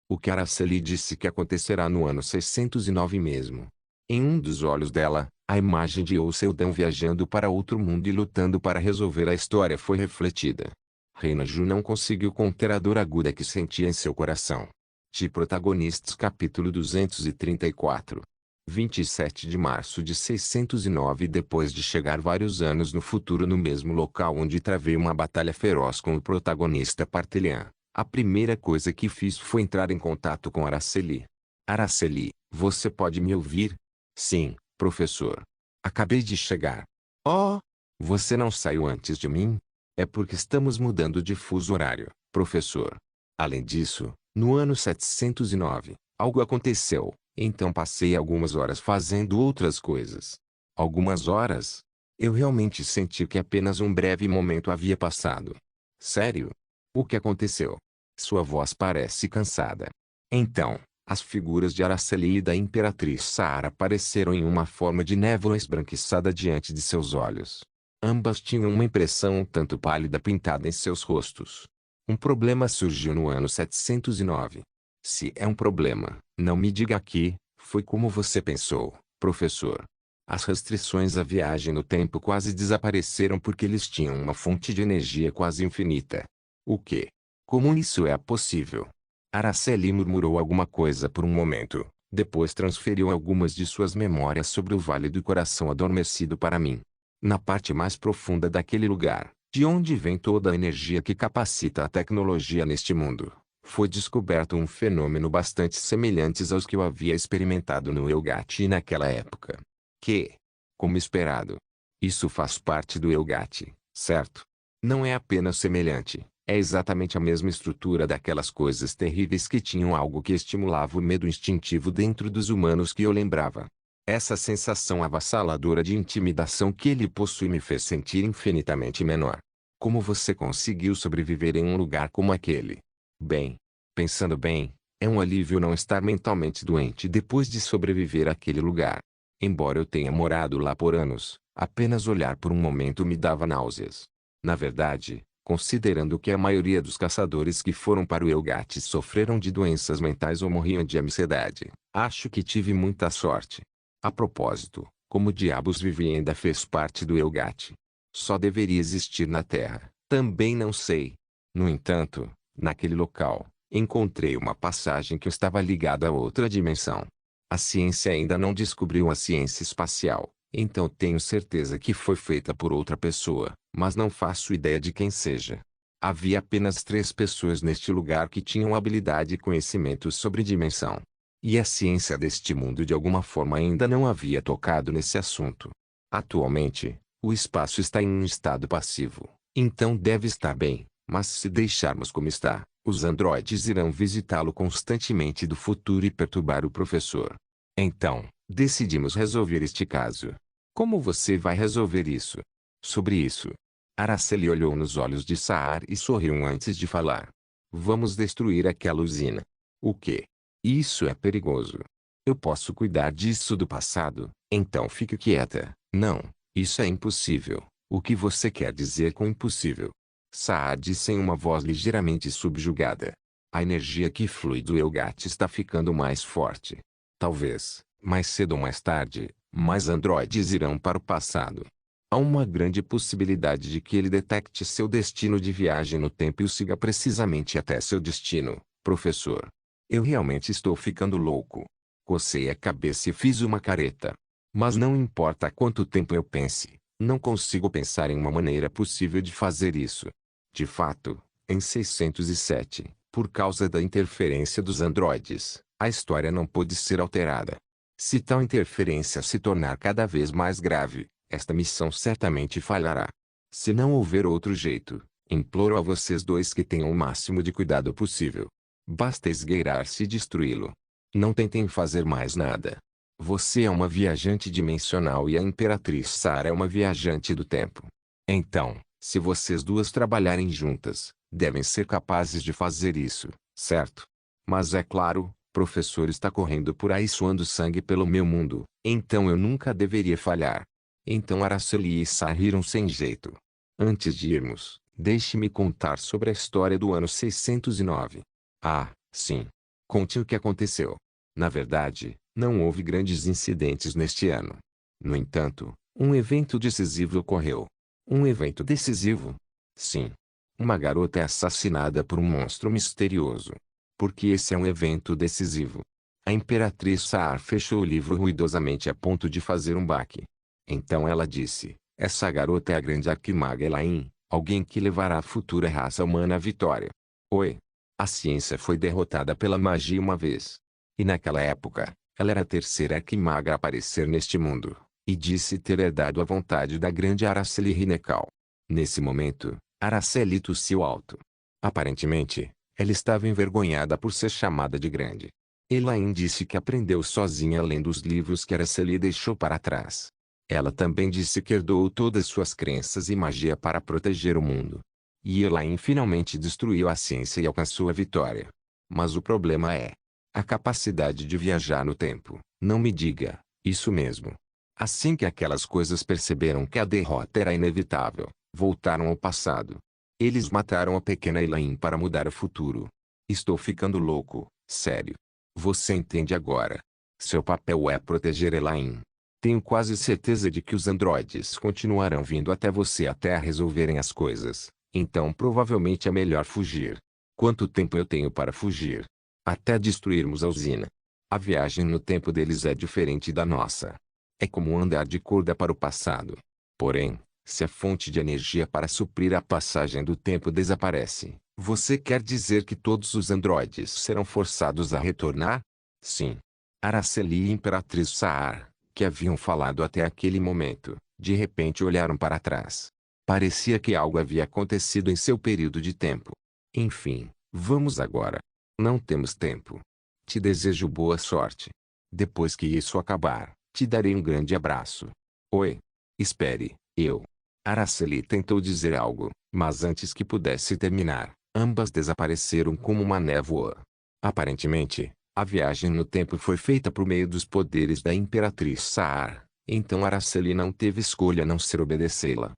O que Araceli disse que acontecerá no ano 609 mesmo. Em um dos olhos dela, a imagem de Io Seldon viajando para outro mundo e lutando para resolver a história foi refletida. Reina Ju não conseguiu conter a dor aguda que sentia em seu coração. De Protagonistas capítulo 234. 27 de março de 609. Depois de chegar vários anos no futuro no mesmo local onde travei uma batalha feroz com o protagonista Partelian, a primeira coisa que fiz foi entrar em contato com Araceli. Araceli, você pode me ouvir? Sim, professor. Acabei de chegar. Oh! Você não saiu antes de mim? É porque estamos mudando de fuso horário, professor. Além disso, no ano 709, algo aconteceu, então passei algumas horas fazendo outras coisas. Algumas horas? Eu realmente senti que apenas um breve momento havia passado. Sério? O que aconteceu? Sua voz parece cansada. Então, as figuras de Araceli e da Imperatriz Saara apareceram em uma forma de névoa esbranquiçada diante de seus olhos. Ambas tinham uma impressão um tanto pálida pintada em seus rostos. Um problema surgiu no ano 709. Se é um problema, não me diga aqui, Foi como você pensou, professor. As restrições à viagem no tempo quase desapareceram porque eles tinham uma fonte de energia quase infinita. O quê? Como isso é possível? Araceli murmurou alguma coisa por um momento, depois transferiu algumas de suas memórias sobre o Vale do Coração Adormecido para mim. Na parte mais profunda daquele lugar, de onde vem toda a energia que capacita a tecnologia neste mundo, foi descoberto um fenômeno bastante semelhantes aos que eu havia experimentado no Elgate naquela época. Que, como esperado, isso faz parte do Elgate, certo? Não é apenas semelhante, é exatamente a mesma estrutura daquelas coisas terríveis que tinham algo que estimulava o medo instintivo dentro dos humanos que eu lembrava. Essa sensação avassaladora de intimidação que ele possui me fez sentir infinitamente menor. Como você conseguiu sobreviver em um lugar como aquele? Bem, pensando bem, é um alívio não estar mentalmente doente depois de sobreviver àquele lugar. Embora eu tenha morado lá por anos, apenas olhar por um momento me dava náuseas. Na verdade, considerando que a maioria dos caçadores que foram para o Elgate sofreram de doenças mentais ou morriam de ansiedade, acho que tive muita sorte. A propósito, como diabos vivi e ainda fez parte do Elgate? Só deveria existir na Terra, também não sei. No entanto, naquele local, encontrei uma passagem que estava ligada a outra dimensão. A ciência ainda não descobriu a ciência espacial, então tenho certeza que foi feita por outra pessoa, mas não faço ideia de quem seja. Havia apenas 3 pessoas neste lugar que tinham habilidade e conhecimento sobre dimensão. E a ciência deste mundo de alguma forma ainda não havia tocado nesse assunto. Atualmente, o espaço está em um estado passivo, então deve estar bem, mas se deixarmos como está, os androides irão visitá-lo constantemente do futuro e perturbar o professor. Então, decidimos resolver este caso. Como você vai resolver isso? Sobre isso, Araceli olhou nos olhos de Saar e sorriu antes de falar. Vamos destruir aquela usina. O quê? Isso é perigoso. Eu posso cuidar disso do passado, então fique quieta. Não, isso é impossível. O que você quer dizer com impossível? Saar disse em uma voz ligeiramente subjugada. A energia que flui do Elgate está ficando mais forte. Talvez, mais cedo ou mais tarde, mais androides irão para o passado. Há uma grande possibilidade de que ele detecte seu destino de viagem no tempo e o siga precisamente até seu destino, professor. Eu realmente estou ficando louco. Cocei a cabeça e fiz uma careta. Mas não importa quanto tempo eu pense, não consigo pensar em uma maneira possível de fazer isso. De fato, em 607, por causa da interferência dos androides, a história não pôde ser alterada. Se tal interferência se tornar cada vez mais grave, esta missão certamente falhará. Se não houver outro jeito, imploro a vocês dois que tenham o máximo de cuidado possível. Basta esgueirar-se e destruí-lo. Não tentem fazer mais nada. Você é uma viajante dimensional e a Imperatriz Sara é uma viajante do tempo. Então, se vocês duas trabalharem juntas, devem ser capazes de fazer isso, certo? Mas é claro, o professor está correndo por aí suando sangue pelo meu mundo, então eu nunca deveria falhar. Então Araceli e Sara riram sem jeito. Antes de irmos, deixe-me contar sobre a história do ano 609. Ah, sim. Conte o que aconteceu. Na verdade, não houve grandes incidentes neste ano. No entanto, um evento decisivo ocorreu. Um evento decisivo? Sim. Uma garota é assassinada por um monstro misterioso. Porque esse é um evento decisivo. A Imperatriz Saar fechou o livro ruidosamente a ponto de fazer um baque. Então ela disse, essa garota é a grande Arquimaga Elaine, alguém que levará a futura raça humana à vitória. Oi. A ciência foi derrotada pela magia uma vez. E naquela época, ela era a terceira Arquimaga a aparecer neste mundo, e disse ter herdado a vontade da grande Araceli Rinekal. Nesse momento, Araceli tossiu alto. Aparentemente, ela estava envergonhada por ser chamada de grande. Elaine disse que aprendeu sozinha lendo os livros que Araceli deixou para trás. Ela também disse que herdou todas suas crenças e magia para proteger o mundo. E Elaine finalmente destruiu a ciência e alcançou a vitória. Mas o problema é a capacidade de viajar no tempo. Não me diga, isso mesmo. Assim que aquelas coisas perceberam que a derrota era inevitável, voltaram ao passado. Eles mataram a pequena Elaine para mudar o futuro. Estou ficando louco, sério. Você entende agora? Seu papel é proteger Elaine. Tenho quase certeza de que os androides continuarão vindo até você até resolverem as coisas, então provavelmente é melhor fugir. Quanto tempo eu tenho para fugir? Até destruirmos a usina. A viagem no tempo deles é diferente da nossa. É como andar de corda para o passado. Porém, se a fonte de energia para suprir a passagem do tempo desaparece, você quer dizer que todos os androides serão forçados a retornar? Sim. Araceli e Imperatriz Saar, que haviam falado até aquele momento, de repente olharam para trás. Parecia que algo havia acontecido em seu período de tempo. Enfim, vamos agora. Não temos tempo. Te desejo boa sorte. Depois que isso acabar, te darei um grande abraço. Oi. Espere, eu. Araceli tentou dizer algo, mas antes que pudesse terminar, ambas desapareceram como uma névoa. Aparentemente, a viagem no tempo foi feita por meio dos poderes da Imperatriz Saar, então Araceli não teve escolha a não ser obedecê-la.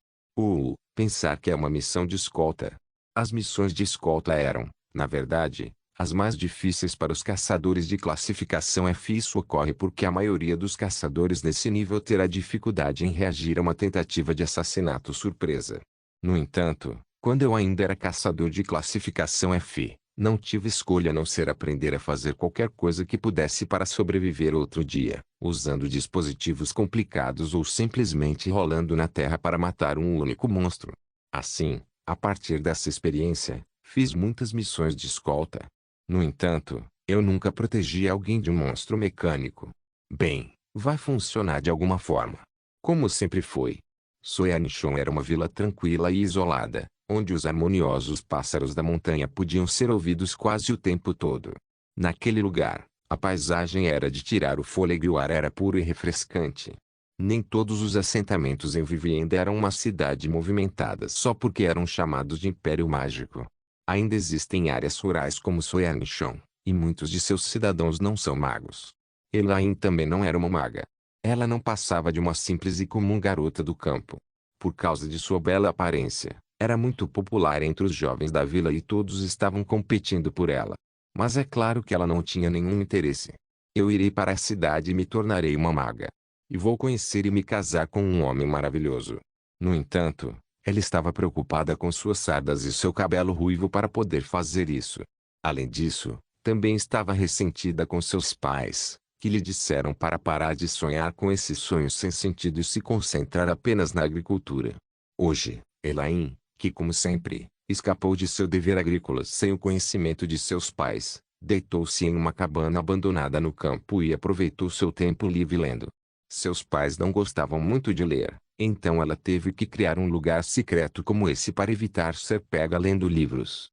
Pensar que é uma missão de escolta. As missões de escolta eram, na verdade, as mais difíceis para os caçadores de classificação F. Isso ocorre porque a maioria dos caçadores nesse nível terá dificuldade em reagir a uma tentativa de assassinato surpresa. No entanto, quando eu ainda era caçador de classificação F, não tive escolha a não ser aprender a fazer qualquer coisa que pudesse para sobreviver outro dia, usando dispositivos complicados ou simplesmente rolando na terra para matar um único monstro. Assim, a partir dessa experiência, fiz muitas missões de escolta. No entanto, eu nunca protegi alguém de um monstro mecânico. Bem, vai funcionar de alguma forma. Como sempre foi. Soyanichon era uma vila tranquila e isolada, onde os harmoniosos pássaros da montanha podiam ser ouvidos quase o tempo todo. Naquele lugar, a paisagem era de tirar o fôlego e o ar era puro e refrescante. Nem todos os assentamentos em Vivien eram uma cidade movimentada só porque eram chamados de Império Mágico. Ainda existem áreas rurais como Soyanichon, e muitos de seus cidadãos não são magos. Elaine também não era uma maga. Ela não passava de uma simples e comum garota do campo. Por causa de sua bela aparência, era muito popular entre os jovens da vila e todos estavam competindo por ela. Mas é claro que ela não tinha nenhum interesse. Eu irei para a cidade e me tornarei uma maga. E vou conhecer e me casar com um homem maravilhoso. No entanto, ela estava preocupada com suas sardas e seu cabelo ruivo para poder fazer isso. Além disso, também estava ressentida com seus pais, que lhe disseram para parar de sonhar com esses sonhos sem sentido e se concentrar apenas na agricultura. Hoje, Elaine, que como sempre, escapou de seu dever agrícola sem o conhecimento de seus pais, deitou-se em uma cabana abandonada no campo e aproveitou seu tempo livre lendo. Seus pais não gostavam muito de ler, então ela teve que criar um lugar secreto como esse para evitar ser pega lendo livros.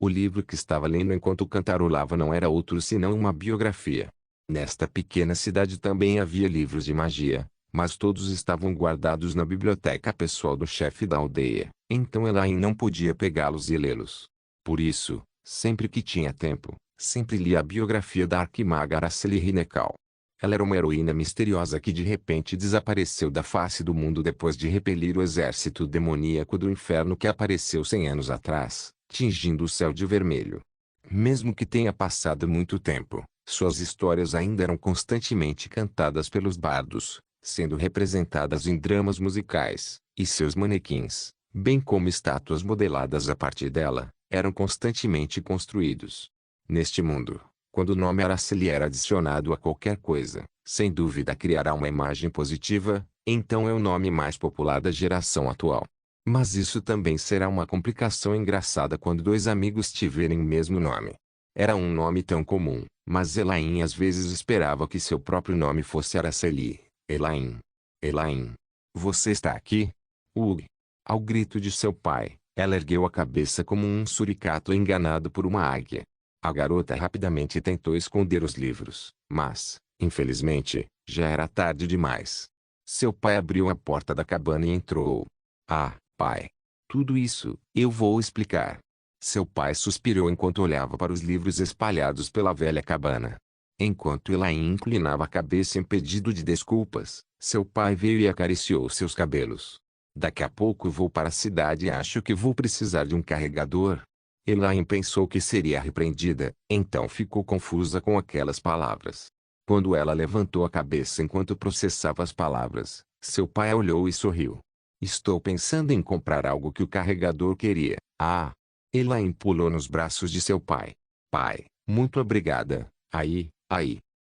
O livro que estava lendo enquanto cantarolava não era outro senão uma biografia. Nesta pequena cidade também havia livros de magia, mas todos estavam guardados na biblioteca pessoal do chefe da aldeia, então Elaine não podia pegá-los e lê-los. Por isso, sempre que tinha tempo, sempre lia a biografia da arquimaga Araceli Rinekal. Ela era uma heroína misteriosa que de repente desapareceu da face do mundo depois de repelir o exército demoníaco do inferno que apareceu 100 anos atrás, tingindo o céu de vermelho. Mesmo que tenha passado muito tempo, suas histórias ainda eram constantemente cantadas pelos bardos, sendo representadas em dramas musicais, e seus manequins, bem como estátuas modeladas a partir dela, eram constantemente construídos. Neste mundo, quando o nome Araceli era adicionado a qualquer coisa, sem dúvida criará uma imagem positiva, então é o nome mais popular da geração atual. Mas isso também será uma complicação engraçada quando dois amigos tiverem o mesmo nome. Era um nome tão comum, mas Elaine às vezes esperava que seu próprio nome fosse Araceli. Elaine. Elaine. Você está aqui? Ugh. Ao grito de seu pai, ela ergueu a cabeça como um suricato enganado por uma águia. A garota rapidamente tentou esconder os livros, mas, infelizmente, já era tarde demais. Seu pai abriu a porta da cabana e entrou. Ah, pai. Tudo isso, eu vou explicar. Seu pai suspirou enquanto olhava para os livros espalhados pela velha cabana. Enquanto Elaine inclinava a cabeça em pedido de desculpas, seu pai veio e acariciou seus cabelos. Daqui a pouco vou para a cidade e acho que vou precisar de um carregador. Elaine pensou que seria repreendida, então ficou confusa com aquelas palavras. Quando ela levantou a cabeça enquanto processava as palavras, seu pai a olhou e sorriu. Estou pensando em comprar algo que o carregador queria. Ah! Elaine pulou nos braços de seu pai. Pai, muito obrigada. Aí.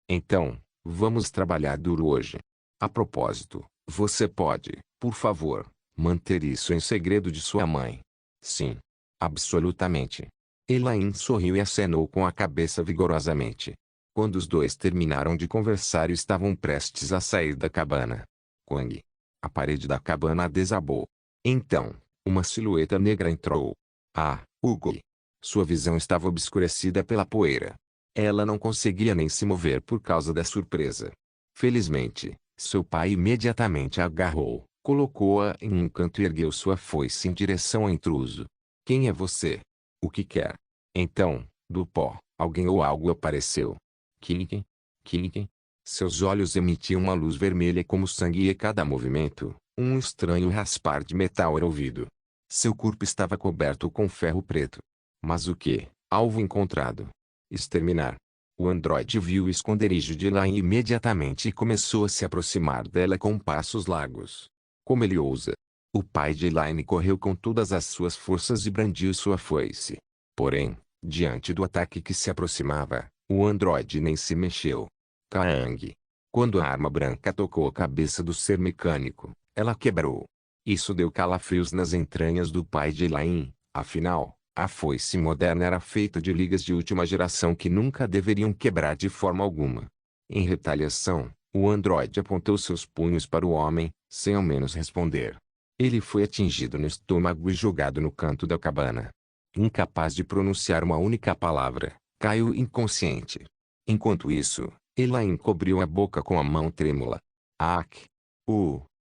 Então, vamos trabalhar duro hoje. A propósito, você pode, por favor, manter isso em segredo de sua mãe? Sim. Absolutamente. Elaine sorriu e acenou com a cabeça vigorosamente. Quando os dois terminaram de conversar e estavam prestes a sair da cabana, Quang! A parede da cabana desabou. Então, uma silhueta negra entrou. Ah, Hugo! Sua visão estava obscurecida pela poeira. Ela não conseguia nem se mover por causa da surpresa. Felizmente, seu pai imediatamente a agarrou, colocou-a em um canto e ergueu sua foice em direção ao intruso. Quem é você? O que quer? Então, do pó, alguém ou algo apareceu. King? King? Seus olhos emitiam uma luz vermelha como sangue e a cada movimento, um estranho raspar de metal era ouvido. Seu corpo estava coberto com ferro preto. Mas o que? Alvo encontrado. Exterminar. O androide viu o esconderijo de Elaine imediatamente e começou a se aproximar dela com passos largos. Como ele ousa? O pai de Elaine correu com todas as suas forças e brandiu sua foice. Porém, diante do ataque que se aproximava, o androide nem se mexeu. Kaang. Quando a arma branca tocou a cabeça do ser mecânico, ela quebrou. Isso deu calafrios nas entranhas do pai de Elaine, afinal, a foice moderna era feita de ligas de última geração que nunca deveriam quebrar de forma alguma. Em retaliação, o androide apontou seus punhos para o homem, sem ao menos responder. Ele foi atingido no estômago e jogado no canto da cabana. Incapaz de pronunciar uma única palavra, caiu inconsciente. Enquanto isso, Elaine cobriu a boca com a mão trêmula. Ak!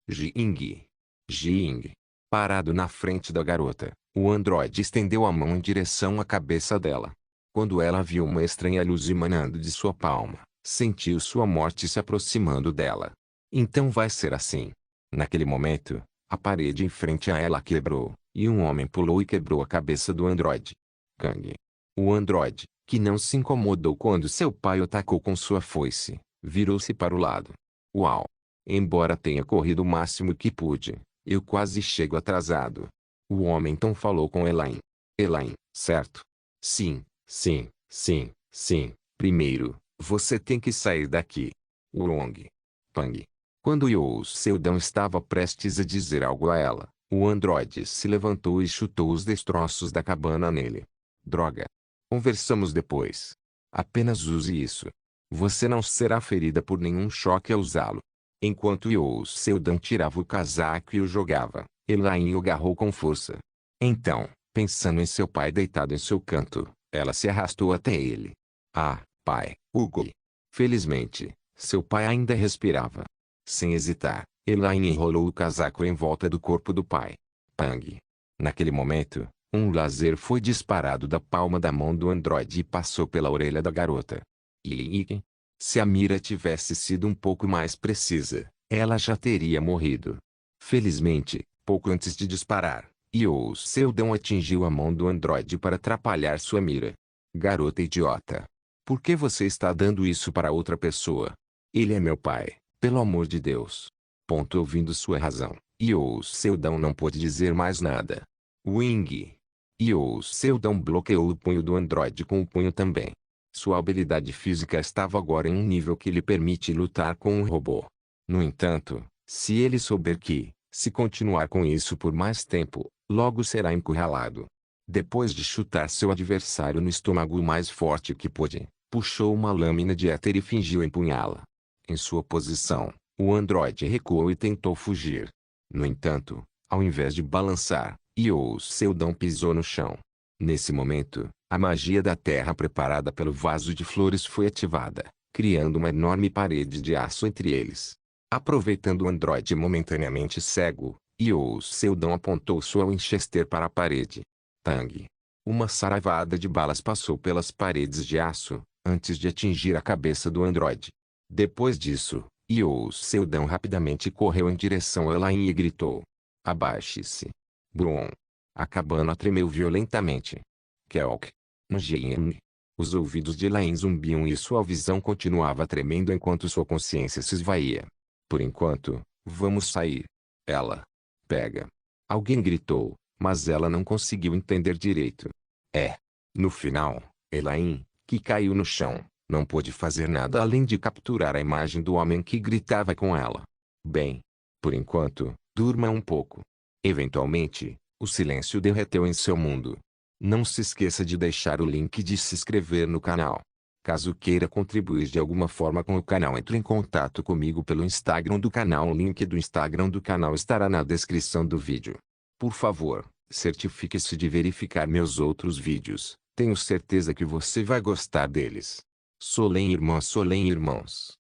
Jing! Jing! Parado na frente da garota, o androide estendeu a mão em direção à cabeça dela. Quando ela viu uma estranha luz emanando de sua palma, sentiu sua morte se aproximando dela. Então vai ser assim. Naquele momento, a parede em frente a ela quebrou, e um homem pulou e quebrou a cabeça do androide. Kang. O androide, que não se incomodou quando seu pai o atacou com sua foice, virou-se para o lado. Uau! Embora tenha corrido o máximo que pude, eu quase chego atrasado. O homem então falou com Elaine. Elaine, certo? Sim. Primeiro, você tem que sair daqui. Wrong. Pang. Quando Yoo Seldon estava prestes a dizer algo a ela, o androide se levantou e chutou os destroços da cabana nele. Droga. Conversamos depois. Apenas use isso. Você não será ferida por nenhum choque ao usá-lo. Enquanto Yoo Seldon tirava o casaco e o jogava, Elaine o agarrou com força. Então, pensando em seu pai deitado em seu canto, ela se arrastou até ele. Ah, pai, Hugo. Felizmente, seu pai ainda respirava. Sem hesitar, Elaine enrolou o casaco em volta do corpo do pai. Pang. Naquele momento, um laser foi disparado da palma da mão do androide e passou pela orelha da garota. E se a mira tivesse sido um pouco mais precisa, ela já teria morrido. Felizmente, pouco antes de disparar, Yoo Seldon atingiu a mão do androide para atrapalhar sua mira. Garota idiota. Por que você está dando isso para outra pessoa? Ele é meu pai, pelo amor de Deus. Ouvindo sua razão, Yoo Seldon não pôde dizer mais nada. Wing. Yoo Seldon bloqueou o punho do androide com o punho também. Sua habilidade física estava agora em um nível que lhe permite lutar com um robô. No entanto, se ele souber que, se continuar com isso por mais tempo, logo será encurralado. Depois de chutar seu adversário no estômago o mais forte que pôde, puxou uma lâmina de éter e fingiu empunhá-la. Em sua posição, o androide recuou e tentou fugir. No entanto, ao invés de balançar, Yoo Seldon pisou no chão. Nesse momento, a magia da terra preparada pelo vaso de flores foi ativada, criando uma enorme parede de aço entre eles. Aproveitando o androide momentaneamente cego, Yoo Seldon apontou sua Winchester para a parede. Tang. Uma saraivada de balas passou pelas paredes de aço, antes de atingir a cabeça do androide. Depois disso, Yoo Seldon rapidamente correu em direção a Elaine e gritou. Abaixe-se. Brum. A cabana tremeu violentamente. Kelk. Njin. Os ouvidos de Elaine zumbiam e sua visão continuava tremendo enquanto sua consciência se esvaía. Por enquanto, vamos sair. Ela. Pega. Alguém gritou, mas ela não conseguiu entender direito. No final, Elaine, que caiu no chão, não pôde fazer nada além de capturar a imagem do homem que gritava com ela. Bem. Por enquanto, durma um pouco. Eventualmente, o silêncio derreteu em seu mundo. Não se esqueça de deixar o link de se inscrever no canal. Caso queira contribuir de alguma forma com o canal, entre em contato comigo pelo Instagram do canal. O link do Instagram do canal estará na descrição do vídeo. Por favor, certifique-se de verificar meus outros vídeos. Tenho certeza que você vai gostar deles. Solém irmãs, Solém irmãos.